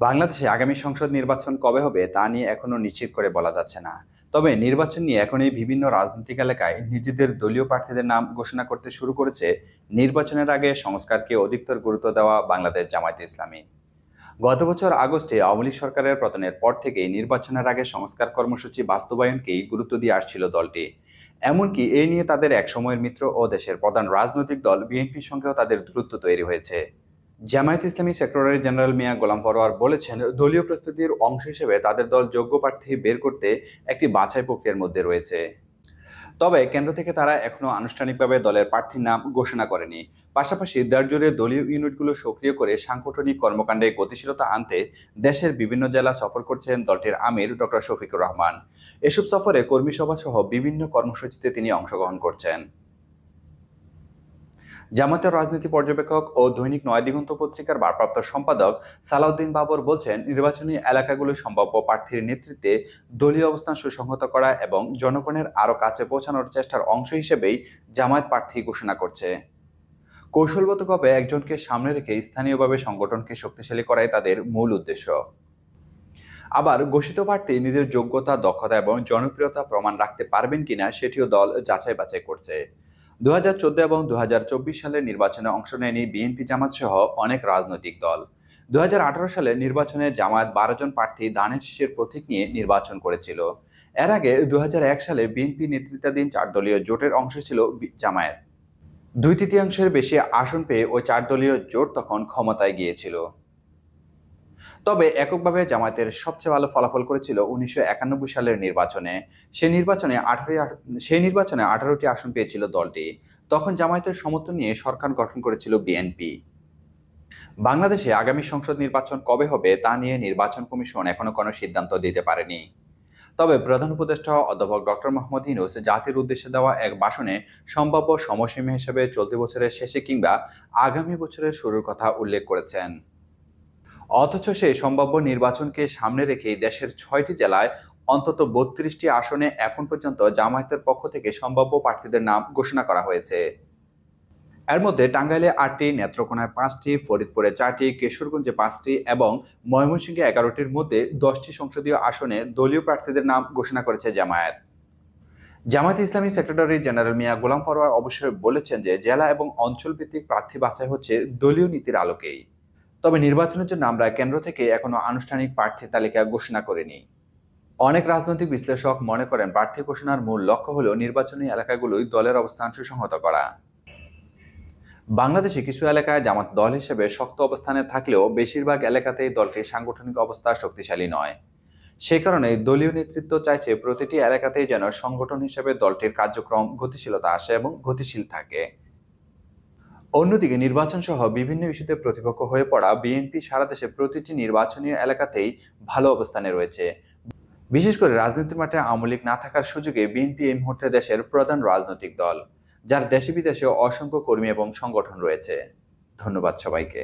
বাংলাদেশে আগামী সংসদ নির্বাচন কবে হবে তা নিয়ে এখনো নিশ্চিত করে বলা যাচ্ছে না। তবে নির্বাচন নিয়ে এখনই বিভিন্ন রাজনৈতিক এলাকায় নিজেদের দলীয় প্রার্থীদের নাম ঘোষণা করতে শুরু করেছে নির্বাচনের আগে সংস্কারকে অধিকতর গুরুত্ব দেওয়া বাংলাদেশ জামায়াতে ইসলামী। গত বছর আগস্টে আওয়ামী লীগ সরকারের পতনের পর থেকেই নির্বাচনের আগে সংস্কার কর্মসূচি বাস্তবায়নকেই গুরুত্ব দিয়ে আসছিল দলটি। এমনকি এই নিয়ে তাদের একসময়ের মিত্র ও দেশের প্রধান রাজনৈতিক দল বিএনপির সঙ্গেও তাদের দূরত্ব তৈরি হয়েছে। জামায়াত ইসলামী সেক্রেটারি জেনারেল মিয়া গোলাম পরোয়ার বলেছেন, দলীয় প্রস্তুতির অংশ হিসেবে তাদের দল যোগ্য প্রার্থী বের করতে একটি বাছাই প্রক্রিয়ার মধ্যে রয়েছে। তবে কেন্দ্র থেকে তারা এখনো আনুষ্ঠানিকভাবে দলের প্রার্থীর নাম ঘোষণা করেনি। পাশাপাশি দেশ জুড়ে দলীয় ইউনিটগুলো সক্রিয় করে সাংগঠনিক কর্মকাণ্ডে গতিশীলতা আনতে দেশের বিভিন্ন জেলা সফর করছেন দলটির আমির ডক্টর শফিকুর রহমান। এসব সফরে কর্মী সভা সহ বিভিন্ন কর্মসূচিতে তিনি অংশগ্রহণ করছেন। জামায়াতের রাজনীতি পর্যবেক্ষক ও দৈনিক নয়াদিগন্ত পত্রিকার ভারপ্রাপ্ত সম্পাদক সালাউদ্দিন বাবর বলছেন, নির্বাচনী এলাকাগুলো সম্ভাব্য প্রার্থীর নেতৃত্বে দলীয় অবস্থান সুসংহত করা এবং জনগণের আরও কাছে পৌঁছানোর চেষ্টার অংশ হিসেবেই জামায়াত প্রার্থী ঘোষণা করছে। কৌশলগতভাবে একজনকে সামনে রেখে স্থানীয়ভাবে সংগঠনকে শক্তিশালী করাই তাদের মূল উদ্দেশ্য। আবার ঘোষিত প্রার্থী নিজের যোগ্যতা, দক্ষতা এবং জনপ্রিয়তা প্রমাণ রাখতে পারবেন কিনা সেটিও দল যাচাই বাছাই করছে। 2014 এবং 2024 সালের নির্বাচনে অংশ নেয়নি বিএনপি, জামাত সহ অনেক রাজনৈতিক দল। 2018 সালের নির্বাচনে জামায়াত 12 জন প্রার্থী ধানের শীষের প্রতীক নিয়ে নির্বাচন করেছিল। এর আগে 2001 সালে বিএনপি নেতৃত্বাধীন 4 দলীয় জোটের অংশ ছিল জামায়াত। 2/3 বেশি আসন পেয়ে ওই 4 দলীয় জোট তখন ক্ষমতায় গিয়েছিল। তবে এককভাবে জামায়াতের সবচেয়ে ভালো ফলাফল করেছিল 1991 সালের নির্বাচনে। সেই নির্বাচনে 18টি আসন পেয়েছিল দলটি। তখন জামায়াতের সমর্থন নিয়ে সরকার গঠন করেছিল বিএনপি। বাংলাদেশে আগামী সংসদ নির্বাচন কবে হবে তা নিয়ে নির্বাচন কমিশন এখনো কোনো সিদ্ধান্ত দিতে পারেনি। তবে প্রধান উপদেষ্টা অধ্যাপক ডক্টর মোহাম্মদ ইউনূস জাতির উদ্দেশ্যে দেওয়া এক ভাষণে সম্ভাব্য সময়সীমা হিসেবে চলতি বছরের শেষে কিংবা আগামী বছরের শুরুর কথা উল্লেখ করেছেন। অথচ সেই সম্ভাব্য নির্বাচনকে সামনে রেখেই দেশের 6টি জেলায় অন্তত 32টি আসনে এখন পর্যন্ত জামায়াতের পক্ষ থেকে সম্ভাব্য প্রার্থীদের নাম ঘোষণা করা হয়েছে। এর মধ্যে টাঙ্গাইলে 8টি, নেত্রকোনায় 5টি, ফরিদপুরে 4টি, কিশোরগঞ্জে 5টি এবং ময়মনসিংহে 11টির মধ্যে 10টি সংসদীয় আসনে দলীয় প্রার্থীদের নাম ঘোষণা করেছে জামায়াত। জামায়াত ইসলামী সেক্রেটারি জেনারেল মিয়া গোলাম পরোয়ার অবশ্যই বলেছেন যে জেলা এবং অঞ্চলভিত্তিক প্রার্থী বাছাই হচ্ছে দলীয় নীতির আলোকেই। তবে নির্বাচনের জন্য আমরা কেন্দ্র থেকে এখনো আনুষ্ঠানিক প্রার্থী তালিকা ঘোষণা করিনি। অনেক রাজনৈতিক বিশ্লেষক মনে করেন, প্রার্থী ঘোষণার মূল লক্ষ্য হল নির্বাচনী এলাকাগুলোই দলের অবস্থান সুসংহত করা। বাংলাদেশে কিছু এলাকায় জামাত দল হিসেবে শক্ত অবস্থানে থাকলেও বেশিরভাগ এলাকাতেই দলটির সাংগঠনিক অবস্থা শক্তিশালী নয়। সে কারণে দলীয় নেতৃত্ব চাইছে প্রতিটি এলাকাতেই যেন সংগঠন হিসেবে দলটির কার্যক্রম গতিশীলতা আসে এবং গতিশীল থাকে। অন্যদিকে নির্বাচন সহ বিভিন্ন ইস্যুতে প্রতিপক্ষ হয়ে পড়া বিএনপি সারা দেশে প্রতিটি নির্বাচনী এলাকাতেই ভালো অবস্থানে রয়েছে। বিশেষ করে রাজনীতির মাঠে আওয়ামী লীগ না থাকার সুযোগে বিএনপি এই মুহূর্তে দেশের প্রধান রাজনৈতিক দল, যার দেশে বিদেশে অসংখ্য কর্মী এবং সংগঠন রয়েছে। ধন্যবাদ সবাইকে।